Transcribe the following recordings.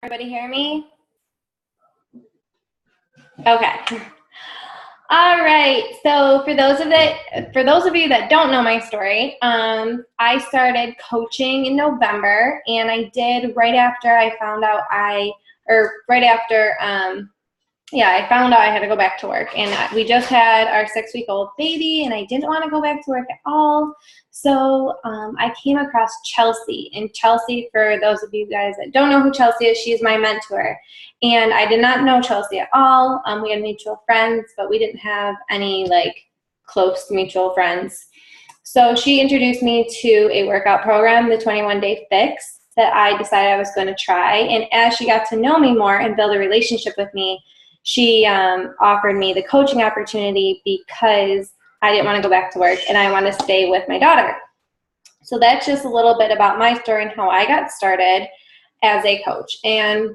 Everybody hear me? Okay. All right. So for those of you that don't know my story, I started coaching in November, and I did right after I found out I found out I had to go back to work, and we just had our 6-week-old baby, and I didn't want to go back to work at all. So I came across Chelsea, and Chelsea, for those of you guys that don't know who Chelsea is, she's my mentor. And I did not know Chelsea at all. We had mutual friends, but we didn't have any close mutual friends. So she introduced me to a workout program, the 21-Day Fix, that I decided I was going to try. And as she got to know me more and build a relationship with me, she offered me the coaching opportunity because I didn't want to go back to work and I want to stay with my daughter. So that's just a little bit about my story and how I got started as a coach. And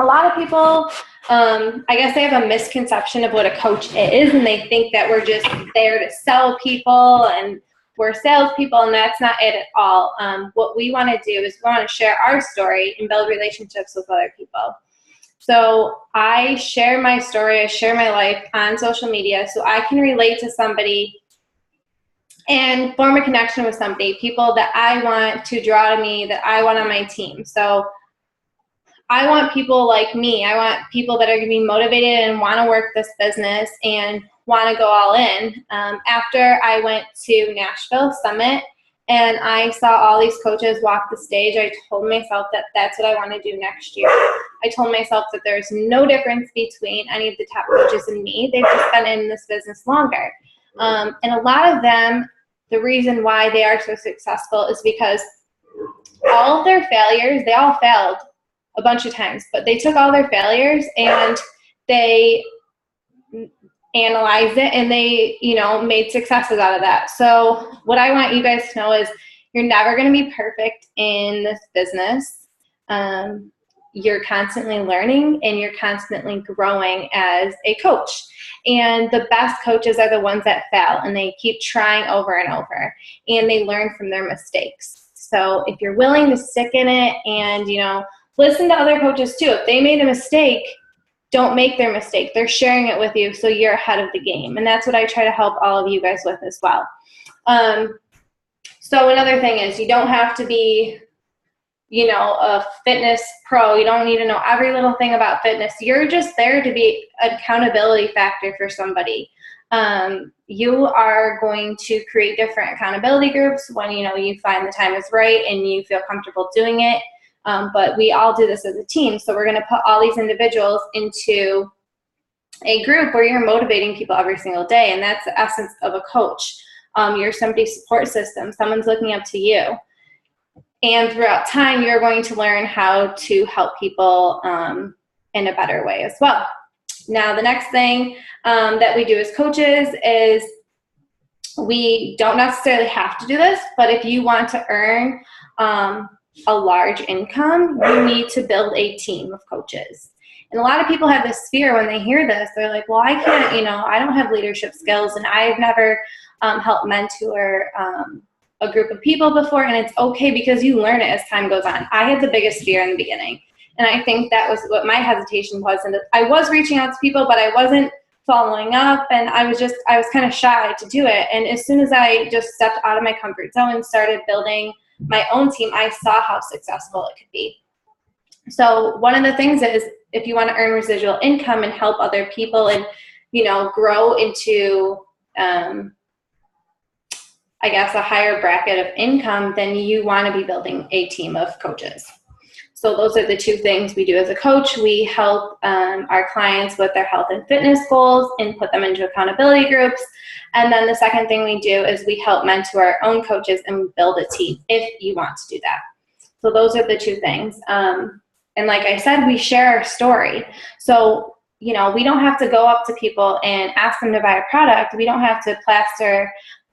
a lot of people, I guess they have a misconception of what a coach is, and they think that we're just there to sell people and we're salespeople, and that's not it at all. What we want to do is we want to share our story and build relationships with other people. So I share my story, I share my life on social media so I can relate to somebody and form a connection with somebody, people that I want to draw to me, that I want on my team. So I want people like me. I want people that are going to be motivated and want to work this business and want to go all in. After I went to Nashville Summit and I saw all these coaches walk the stage, I told myself that that's what I want to do next year. I told myself that there's no difference between any of the top coaches and me. They've just been in this business longer. And a lot of them, the reason why they are so successful is because all of their failures, they all failed a bunch of times, but they took all their failures and they analyzed it and they, made successes out of that. So what I want you guys to know is you're never going to be perfect in this business. You're constantly learning and you're constantly growing as a coach. And the best coaches are the ones that fail and they keep trying over and over and they learn from their mistakes. So if you're willing to stick in it and, listen to other coaches too. If they made a mistake, don't make their mistake. They're sharing it with you so you're ahead of the game. And that's what I try to help all of you guys with as well. So another thing is you don't have to be, a fitness pro. You don't need to know every little thing about fitness. You're just there to be an accountability factor for somebody. You are going to create different accountability groups when, you find the time is right and you feel comfortable doing it. But we all do this as a team. So we're going to put all these individuals into a group where you're motivating people every single day. And that's the essence of a coach. You're somebody's support system. Someone's looking up to you. And throughout time, you're going to learn how to help people in a better way as well. Now, the next thing that we do as coaches is we don't necessarily have to do this, but if you want to earn a large income, you need to build a team of coaches. And a lot of people have this fear when they hear this. They're like, well, I can't, I don't have leadership skills and I've never helped mentor a group of people before. And it's okay because you learn it as time goes on. I had the biggest fear in the beginning. And I think that was what my hesitation was. And I was reaching out to people, but I wasn't following up. And I was kind of shy to do it. And as soon as I just stepped out of my comfort zone and started building my own team, I saw how successful it could be. So one of the things is if you want to earn residual income and help other people and, grow into, a higher bracket of income, then you want to be building a team of coaches. So those are the two things we do as a coach. We help our clients with their health and fitness goals and put them into accountability groups. And then the second thing we do is we help mentor our own coaches and build a team if you want to do that. So those are the two things. And like I said, we share our story. So, we don't have to go up to people and ask them to buy a product. We don't have to plaster.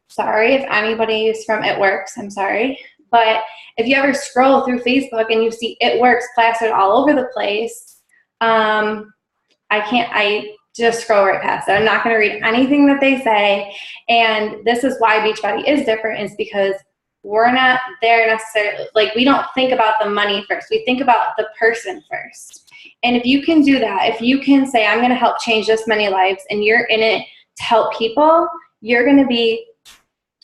Sorry if anybody is from It Works, I'm sorry. But if you ever scroll through Facebook and you see It Works plastered all over the place, I just scroll right past it. I'm not going to read anything that they say. And this is why Beachbody is different, is because we're not there necessarily, like we don't think about the money first. We think about the person first. And if you can do that, if you can say, I'm going to help change this many lives, and you're in it to help people, you're going to be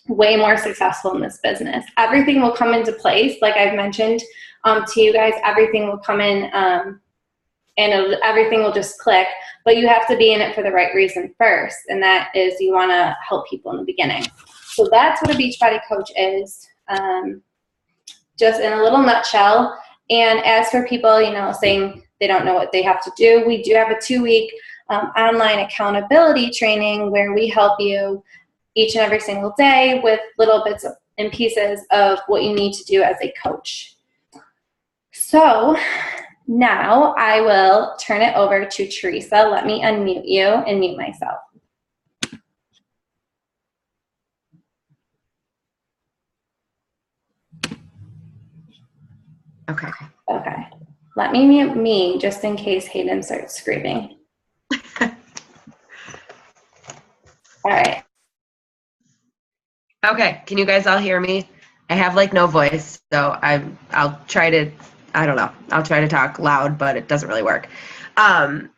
way more successful in this business. Everything will come into place. Like I've mentioned to you guys, everything will come in and everything will just click, but you have to be in it for the right reason first. And that is you want to help people in the beginning. So that's what a Beachbody coach is, just in a little nutshell. And as for people, saying they don't know what they have to do, we do have a 2-week online accountability training where we help you each and every single day with little bits and pieces of what you need to do as a coach. So now I will turn it over to Teresa. Let me unmute you and mute myself. Okay. Okay. Let me mute me just in case Hayden starts screaming. All right. Okay. Can you guys all hear me? I have like no voice, so I'll try to, I don't know. I'll try to talk loud, but it doesn't really work.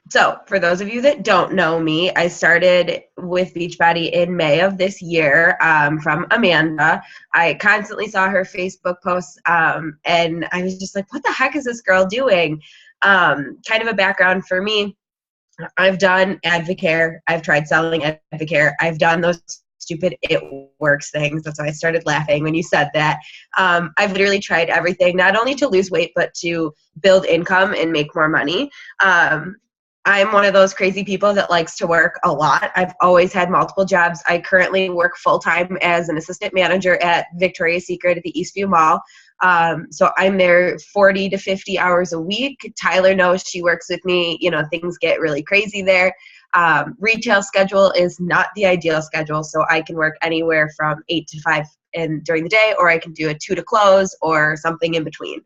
So for those of you that don't know me, I started with Beachbody in May of this year from Amanda. I constantly saw her Facebook posts, and I was just like, what the heck is this girl doing? Kind of a background for me. I've done Advocare. I've tried selling Advocare. I've done those stupid it works things. That's why I started laughing when you said that. I've literally tried everything, not only to lose weight, but to build income and make more money. I'm one of those crazy people that likes to work a lot. I've always had multiple jobs. I currently work full-time as an assistant manager at Victoria's Secret at the Eastview Mall. So I'm there 40 to 50 hours a week. Tyler knows, she works with me. Things get really crazy there. Retail schedule is not the ideal schedule, so I can work anywhere from 8 to 5 during the day, or I can do a 2 to close or something in between.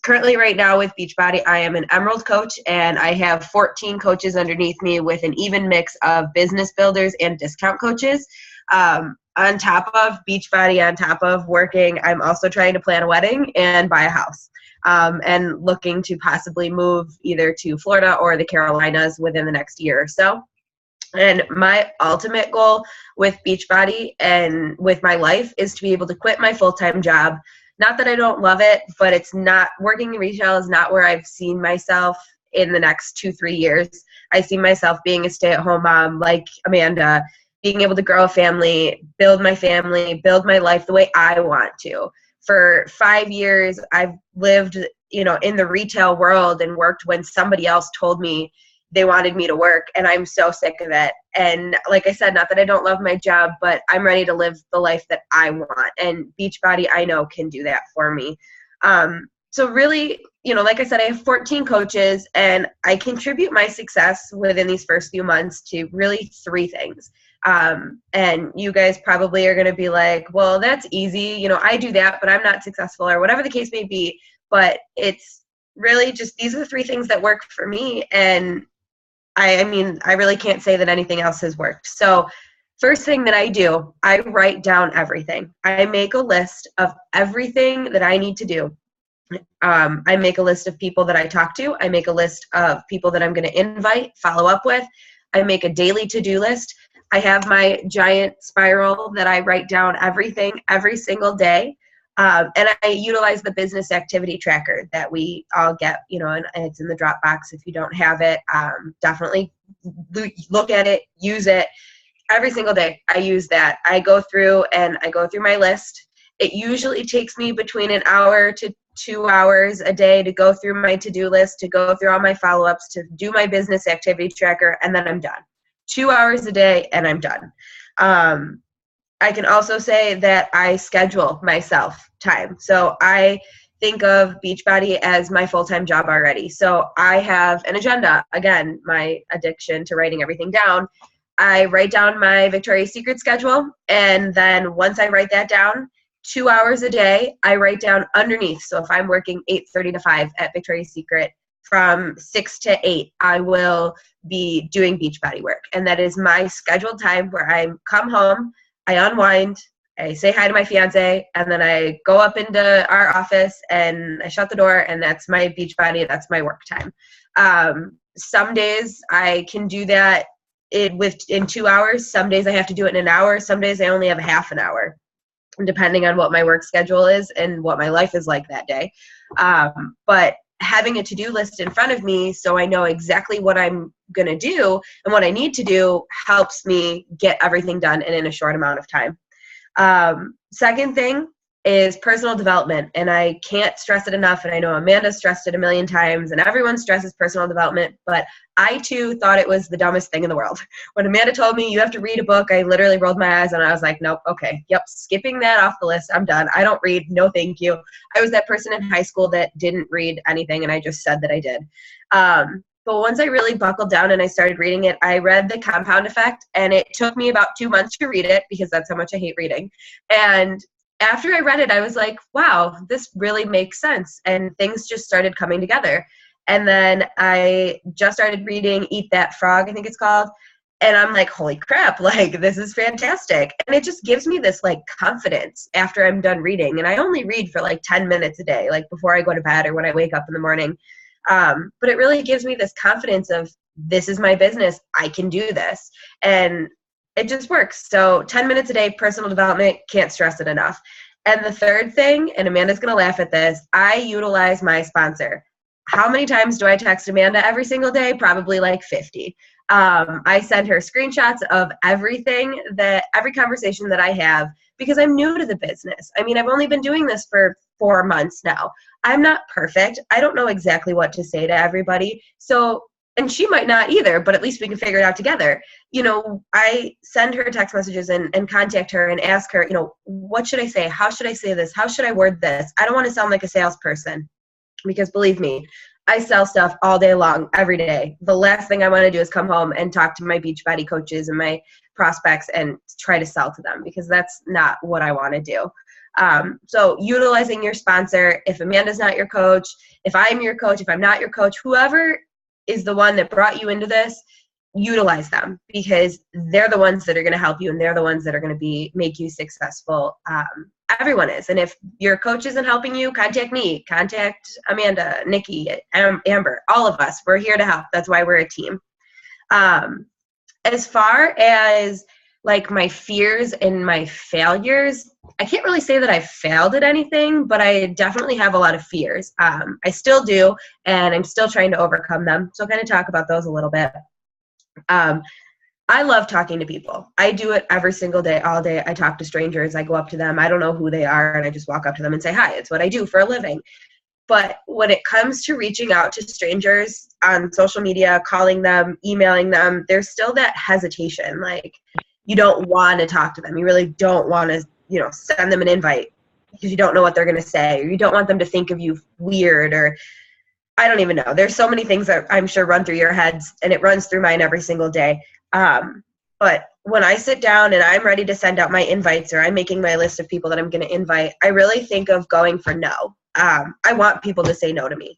Currently right now with Beachbody, I am an Emerald coach, and I have 14 coaches underneath me with an even mix of business builders and discount coaches. On top of Beachbody, on top of working, I'm also trying to plan a wedding and buy a house, and looking to possibly move either to Florida or the Carolinas within the next year or so. And my ultimate goal with Beachbody and with my life is to be able to quit my full-time job. Not that I don't love it, but it's not, working in retail is not where I've seen myself in the next 2-3 years. I see myself being a stay-at-home mom like Amanda, being able to grow a family, build my life the way I want to. For 5 years, I've lived, in the retail world and worked when somebody else told me they wanted me to work, and I'm so sick of it. And like I said, not that I don't love my job, but I'm ready to live the life that I want, and Beachbody, I know, can do that for me. So really, like I said, I have 14 coaches, and I contribute my success within these first few months to really 3 things. And you guys probably are going to be like, well, that's easy. I do that, but I'm not successful, or whatever the case may be. But it's really just, these are the 3 things that work for me. And I mean, I really can't say that anything else has worked. So first thing that I do, I write down everything. I make a list of everything that I need to do. I make a list of people that I talk to. I make a list of people that I'm going to invite, follow up with. I make a daily to-do list. I have my giant spiral that I write down everything every single day. And I utilize the business activity tracker that we all get, and it's in the Dropbox. If you don't have it, definitely look at it, use it. Every single day I use that. I go through my list. It usually takes me between an hour to 2 hours a day to go through my to-do list, to go through all my follow-ups, to do my business activity tracker, and then I'm done. 2 hours a day and I'm done. I can also say that I schedule myself time. So I think of Beachbody as my full-time job already. So I have an agenda. Again, my addiction to writing everything down. I write down my Victoria's Secret schedule, and then once I write that down, 2 hours a day, I write down underneath. So if I'm working 8:30 to 5 at Victoria's Secret, from 6 to 8, I will be doing Beachbody work. And that is my scheduled time where I come home, I unwind, I say hi to my fiance, and then I go up into our office and I shut the door, and that's my Beachbody. That's my work time. Some days I can do that in 2 hours. Some days I have to do it in an hour. Some days I only have a half an hour, depending on what my work schedule is and what my life is like that day. But having a to-do list in front of me so I know exactly what I'm going to do and what I need to do helps me get everything done and in a short amount of time. Second thing is personal development, and I can't stress it enough, and I know Amanda stressed it a million times, and everyone stresses personal development, but I too thought it was the dumbest thing in the world. When Amanda told me you have to read a book, I literally rolled my eyes and I was like, nope, okay, yep, skipping that off the list. I'm done. I don't read. No, thank you. I was that person in high school that didn't read anything, and I just said that I did. But once I really buckled down and I started reading it, I read The Compound Effect, and it took me about 2 months to read it because that's how much I hate reading. And after I read it, I was like, wow, this really makes sense. And things just started coming together. And then I just started reading Eat That Frog, I think it's called. And I'm like, holy crap, like, this is fantastic. And it just gives me this, like, confidence after I'm done reading. And I only read for, like, 10 minutes a day, like, before I go to bed or when I wake up in the morning. But it really gives me this confidence of, this is my business. I can do this. And it just works. So 10 minutes a day, personal development, can't stress it enough. And the third thing, and Amanda's going to laugh at this, I utilize my sponsor. How many times do I text Amanda every single day? Probably like 50. I send her screenshots of every conversation that I have, because I'm new to the business. I mean, I've only been doing this for 4 months now. I'm not perfect. I don't know exactly what to say to everybody. So, and she might not either, but at least we can figure it out together. You know, I send her text messages and contact her and ask her, you know, what should I say? How should I say this? How should I word this? I don't want to sound like a salesperson, because believe me, I sell stuff all day long, every day. The last thing I want to do is come home and talk to my Beachbody coaches and my prospects and try to sell to them, because that's not what I want to do. So utilizing your sponsor, if Amanda's not your coach, if I'm your coach, if I'm not your coach, whoever is the one that brought you into this, utilize them, because they're the ones that are going to help you, and they're the ones that are going to make you successful. Everyone is. And if your coach isn't helping you, contact me, contact Amanda, Nikki, Amber, all of us. We're here to help. That's why we're a team. As far as like my fears and my failures, I can't really say that I've failed at anything, but I definitely have a lot of fears. I still do, and I'm still trying to overcome them. So I'll kind of talk about those a little bit. I love talking to people. I do it every single day, all day. I talk to strangers. I go up to them. I don't know who they are, and I just walk up to them and say hi. It's what I do for a living. But when it comes to reaching out to strangers on social media, calling them, emailing them, there's still that hesitation. Like, you don't want to talk to them. You really don't want to, send them an invite, because you don't know what they're going to say, or you don't want them to think of you weird, or I don't even know. There's so many things that I'm sure run through your heads, and it runs through mine every single day. But when I sit down and I'm ready to send out my invites, or I'm making my list of people that I'm going to invite, I really think of going for no. I want people to say no to me.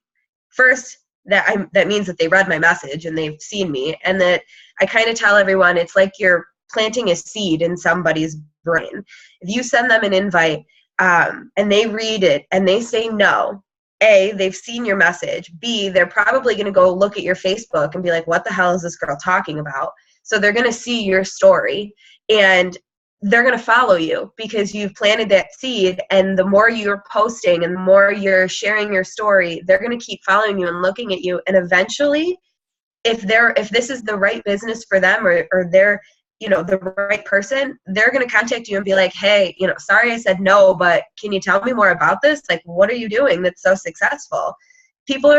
First, that means that they read my message and they've seen me, and that I kind of tell everyone it's like you're planting a seed in somebody's brain. If you send them an invite and they read it and they say no, A, they've seen your message. B, they're probably going to go look at your Facebook and be like, what the hell is this girl talking about? So they're going to see your story, and they're going to follow you because you've planted that seed. And the more you're posting and the more you're sharing your story, they're going to keep following you and looking at you. And eventually, if this is the right business for them, or they're, the right person, they're going to contact you and be like, hey, sorry I said no, but can you tell me more about this? Like, what are you doing that's so successful? People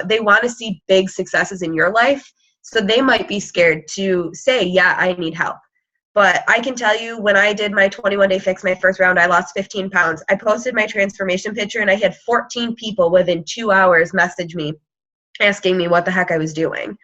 they want to see big successes in your life. So they might be scared to say, yeah, I need help. But I can tell you, when I did my 21-day fix, my first round, I lost 15 pounds. I posted my transformation picture, and I had 14 people within 2 hours message me asking me what the heck I was doing.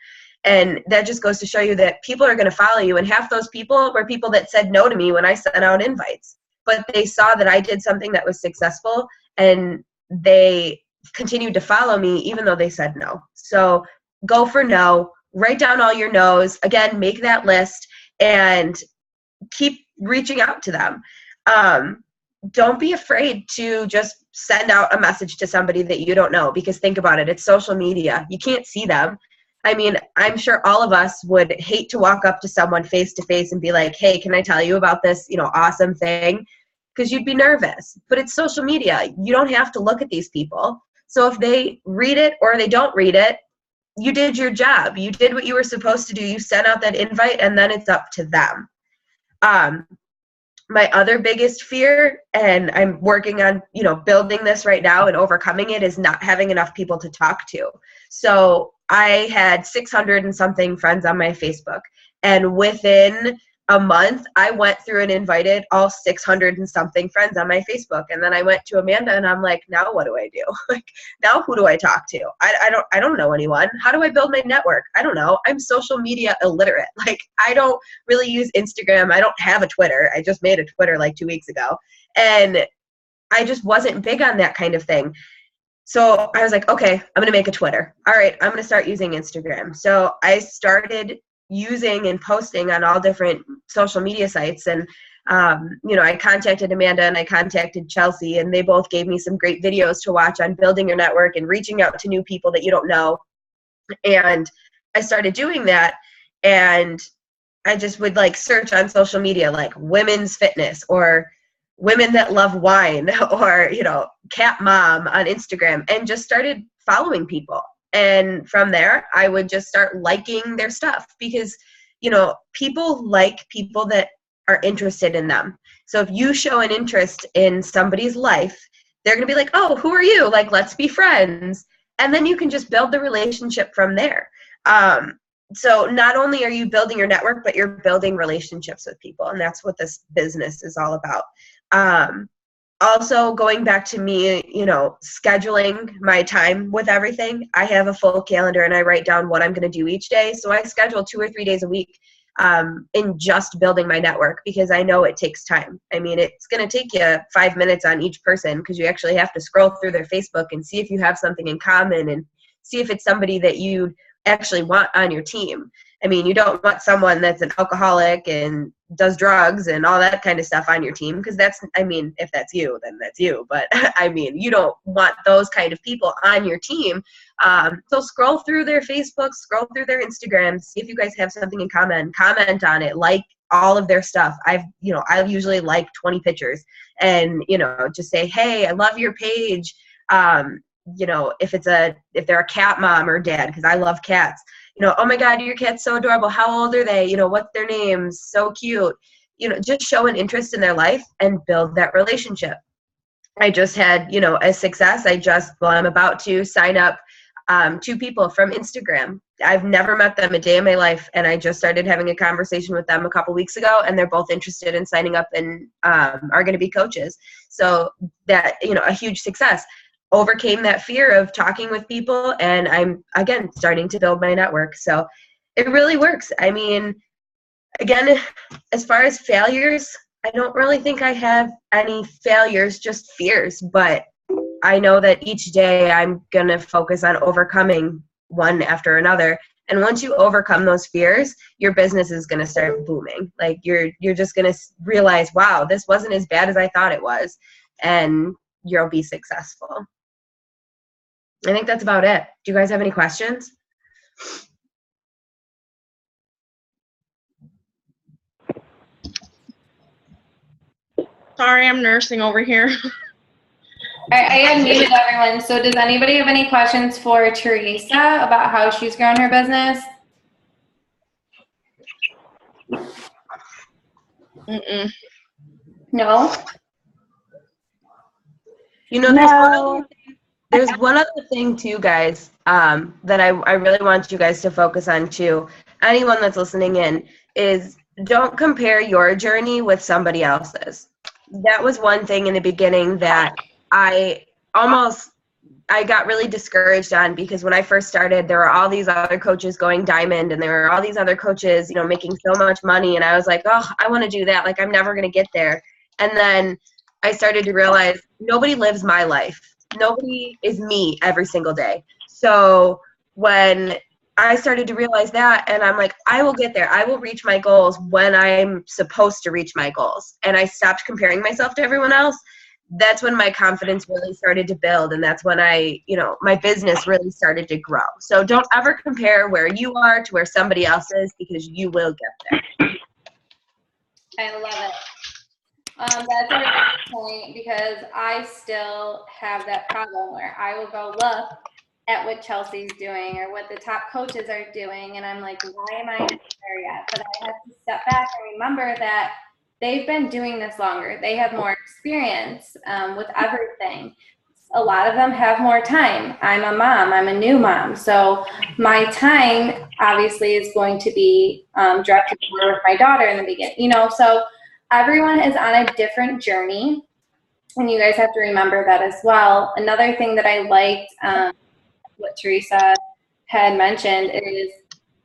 And that just goes to show you that people are going to follow you. And half those people were people that said no to me when I sent out invites. But they saw that I did something that was successful, and they continued to follow me even though they said no. So go for no. Write down all your no's. Again, make that list and keep reaching out to them. Don't be afraid to just send out a message to somebody that you don't know, because think about it, it's social media. You can't see them. I mean, I'm sure all of us would hate to walk up to someone face to face and be like, hey, can I tell you about this, awesome thing? Because you'd be nervous. But it's social media. You don't have to look at these people. So if they read it or they don't read it, you did your job. You did what you were supposed to do. You sent out that invite, and then it's up to them. My other biggest fear, and I'm working on, building this right now and overcoming it, is not having enough people to talk to. So I had 600 and something friends on my Facebook, and within a month, I went through and invited all 600 and something friends on my Facebook. And then I went to Amanda and I'm like, now what do I do? Like, now who do I talk to? I don't know anyone. How do I build my network? I don't know. I'm social media illiterate. Like, I don't really use Instagram. I don't have a Twitter. I just made a Twitter like 2 weeks ago. And I just wasn't big on that kind of thing. So I was like, okay, I'm going to make a Twitter. All right, I'm going to start using Instagram. So I started using and posting on all different social media sites. And, I contacted Amanda and I contacted Chelsea, and they both gave me some great videos to watch on building your network and reaching out to new people that you don't know. And I started doing that, and I just would search on social media, like women's fitness or women that love wine or, cat mom on Instagram, and just started following people. And from there, I would just start liking their stuff, because, people like people that are interested in them. So if you show an interest in somebody's life, they're going to be like, oh, who are you? Like, let's be friends. And then you can just build the relationship from there. So not only are you building your network, but you're building relationships with people. And that's what this business is all about. Also, going back to me, scheduling my time with everything. I have a full calendar and I write down what I'm going to do each day. So I schedule 2 or 3 days a week in just building my network, because I know it takes time. I mean, it's going to take you 5 minutes on each person, because you actually have to scroll through their Facebook and see if you have something in common and see if it's somebody that you actually want on your team. I mean, you don't want someone that's an alcoholic and does drugs and all that kind of stuff on your team, because if that's you, then that's you. But you don't want those kind of people on your team. So scroll through their Facebook, scroll through their Instagram, see if you guys have something in common, comment on it, like all of their stuff. I usually like 20 pictures and, just say, hey, I love your page. If they're a cat mom or dad, because I love cats. Oh my God, your cat's so adorable. How old are they? What's their names? So cute. Just show an interest in their life and build that relationship. I just had, a success. I'm about to sign up 2 people from Instagram. I've never met them a day in my life, and I just started having a conversation with them a couple weeks ago, and they're both interested in signing up and are going to be coaches. So that, a huge success. Overcame that fear of talking with people, and I'm again starting to build my network. So it really works. I mean, again, as far as failures, I don't really think I have any failures, just fears, but I know that each day I'm going to focus on overcoming one after another. And once you overcome those fears, your business is going to start booming. Like you're just going to realize, wow, this wasn't as bad as I thought it was. And you'll be successful. I think that's about it. Do you guys have any questions? Sorry, I'm nursing over here. I unmuted everyone. So does anybody have any questions for Teresa about how she's grown her business? Mm-mm. No? There's one other thing too, guys, that I really want you guys to focus on too. Anyone that's listening in, is don't compare your journey with somebody else's. That was one thing in the beginning that I got really discouraged on, because when I first started, there were all these other coaches going diamond, and there were all these other coaches, making so much money. And I was like, oh, I want to do that. Like, I'm never going to get there. And then I started to realize nobody lives my life. Nobody is me every single day. So when I started to realize that, and I'm like, I will get there. I will reach my goals when I'm supposed to reach my goals. And I stopped comparing myself to everyone else. That's when my confidence really started to build, and that's when my business really started to grow. So don't ever compare where you are to where somebody else is, because you will get there. I love it. That's a really good point, because I still have that problem where I will go look at what Chelsea's doing or what the top coaches are doing, and I'm like, why am I not there yet? But I have to step back and remember that they've been doing this longer. They have more experience with everything. A lot of them have more time. I'm a mom. I'm a new mom. So my time obviously is going to be directed more with my daughter in the beginning. So everyone is on a different journey, and you guys have to remember that as well. Another thing that I liked, what Teresa had mentioned, is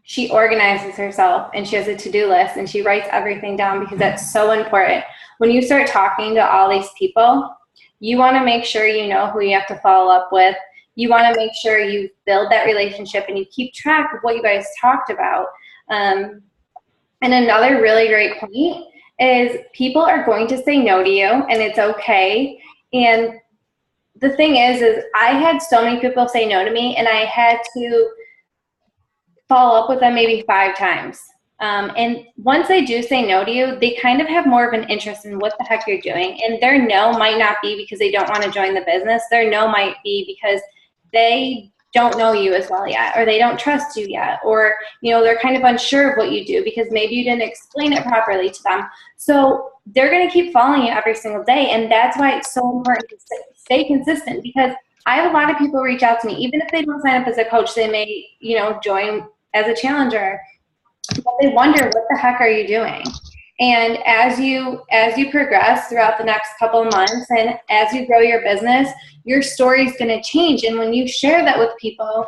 she organizes herself, and she has a to-do list, and she writes everything down, because that's so important. When you start talking to all these people, you want to make sure you know who you have to follow up with. You want to make sure you build that relationship and you keep track of what you guys talked about. And another really great point is people are going to say no to you, and it's okay. And the thing is I had so many people say no to me, and I had to follow up with them maybe 5 times. And once they do say no to you, they kind of have more of an interest in what the heck you're doing. And their no might not be because they don't want to join the business. Their no might be because they don't know you as well yet, or they don't trust you yet, or they're kind of unsure of what you do because maybe you didn't explain it properly to them. So they're going to keep following you every single day, and that's why it's so important to stay consistent, because I have a lot of people reach out to me, even if they don't sign up as a coach. They may join as a challenger, but they wonder, what the heck are you doing? And as you progress throughout the next couple of months, and as you grow your business, your story is going to change. And when you share that with people,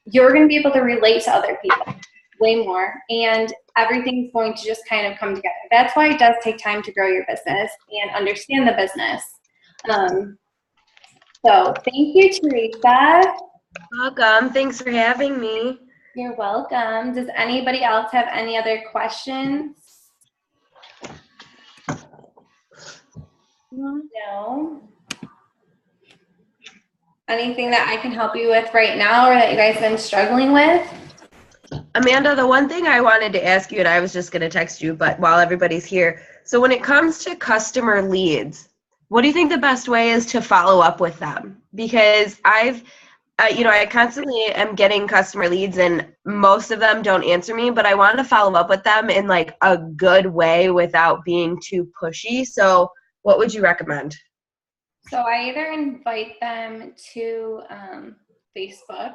you're going to be able to relate to other people way more, and everything's going to just kind of come together. That's why it does take time to grow your business and understand the business. So thank you, Teresa. Welcome. Thanks for having me. You're welcome. Does anybody else have any other questions? No. Anything that I can help you with right now, or that you guys have been struggling with? Amanda, the one thing I wanted to ask you, and I was just going to text you, but while everybody's here, so when it comes to customer leads, what do you think the best way is to follow up with them? Because I constantly am getting customer leads, and most of them don't answer me, but I want to follow up with them in like a good way without being too pushy. So what would you recommend? So I either invite them to Facebook,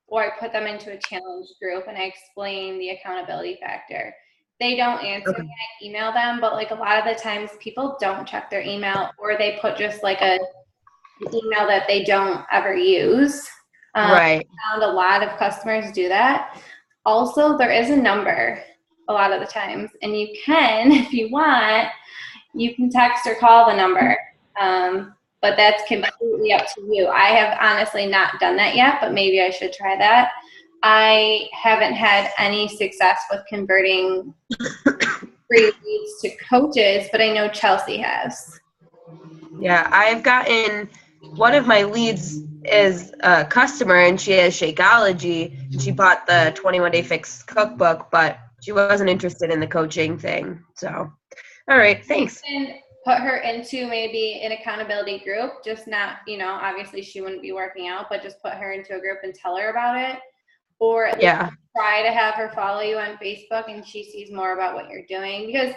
or I put them into a challenge group and I explain the accountability factor. They don't answer Okay. me, I email them, but like a lot of the times people don't check their email, or they put just like an email that they don't ever use. Right. I found a lot of customers do that. Also, there is a number a lot of the times, and you can, if you want, you can text or call the number. But that's completely up to you. I have honestly not done that yet, but maybe I should try that. I haven't had any success with converting free leads to coaches, but I know Chelsea has. Yeah, I've gotten, one of my leads is a customer, and she has Shakeology. She bought the 21-Day Fix cookbook, but she wasn't interested in the coaching thing. So, all right, thanks. And put her into maybe an accountability group, just not, obviously she wouldn't be working out, but just put her into a group and tell her about it. Or at least try to have her follow you on Facebook, and she sees more about what you're doing. Because,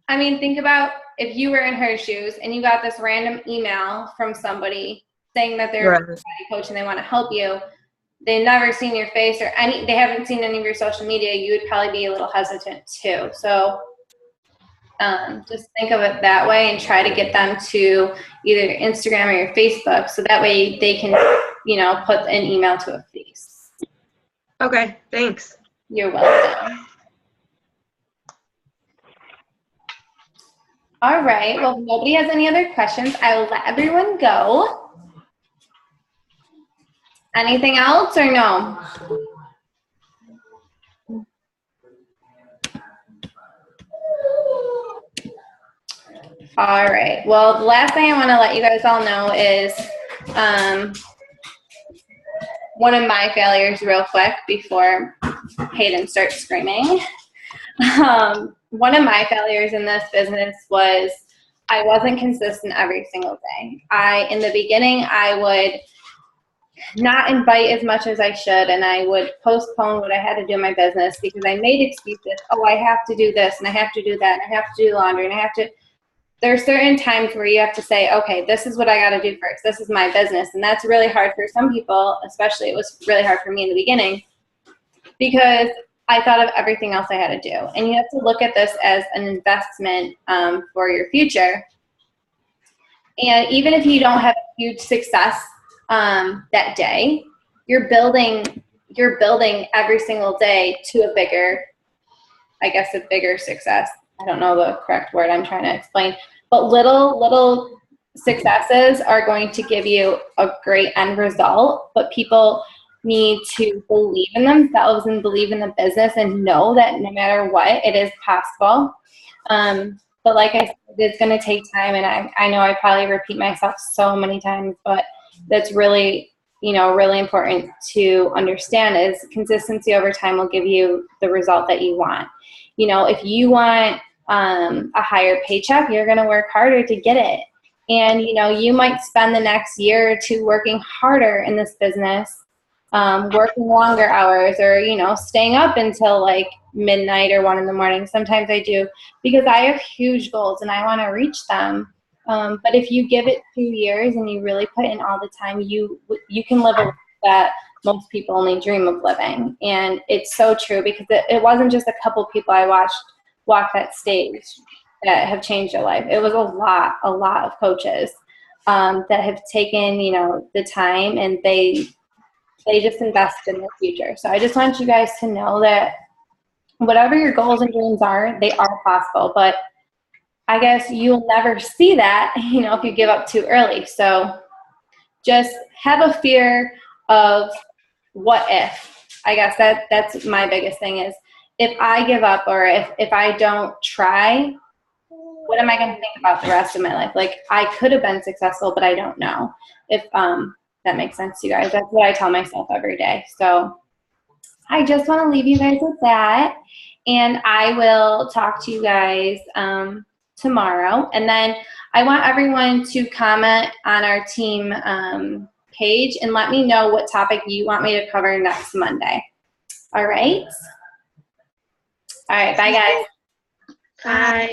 I mean, think about if you were in her shoes and you got this random email from somebody saying that they're a body coach and they want to help you. They've never seen your face, or they haven't seen any of your social media. You would probably be a little hesitant too. So just think of it that way, and try to get them to either your Instagram or your Facebook, so that way they can, put an email to a face. Okay, thanks. You're welcome. All right. Well, if nobody has any other questions, I will let everyone go. Anything else or no? All right. Well, the last thing I want to let you guys all know is one of my failures real quick before Hayden starts screaming. One of my failures in this business was I wasn't consistent every single day. In the beginning, I would not invite as much as I should, and I would postpone what I had to do in my business because I made excuses. Oh, I have to do this, and I have to do that, and I have to do laundry, and I have to. There are certain times where you have to say, okay, this is what I got to do first. This is my business, and that's really hard for some people, especially it was really hard for me in the beginning because I thought of everything else I had to do. And you have to look at this as an investment for your future. And even if you don't have huge success that day, you're building every single day to a bigger success. I don't know the correct word I'm trying to explain, but little successes are going to give you a great end result, but people need to believe in themselves and believe in the business and know that no matter what, it is possible. But like I said, it's going to take time, and I know I probably repeat myself so many times, but that's really, really important to understand is consistency over time will give you the result that you want. If you want a higher paycheck, you're going to work harder to get it. And, you might spend the next year or two working harder in this business, working longer hours or, staying up until like midnight or 1 a.m. Sometimes I do because I have huge goals and I want to reach them. But if you give it 2 years and you really put in all the time, you can live a life that most people only dream of living. And it's so true because it wasn't just a couple people I watched walk that stage that have changed their life. It was a lot of coaches that have taken, the time and they just invest in their future. So I just want you guys to know that whatever your goals and dreams are, they are possible. But I guess you'll never see that, if you give up too early. So just have a fear of what if. I guess that's my biggest thing is if I give up or if I don't try, what am I going to think about the rest of my life? Like I could have been successful, but I don't know if that makes sense to you guys. That's what I tell myself every day. So I just want to leave you guys with that. And I will talk to you guys tomorrow. And then I want everyone to comment on our team page and let me know what topic you want me to cover next Monday. All right? All right. Bye, guys. Bye.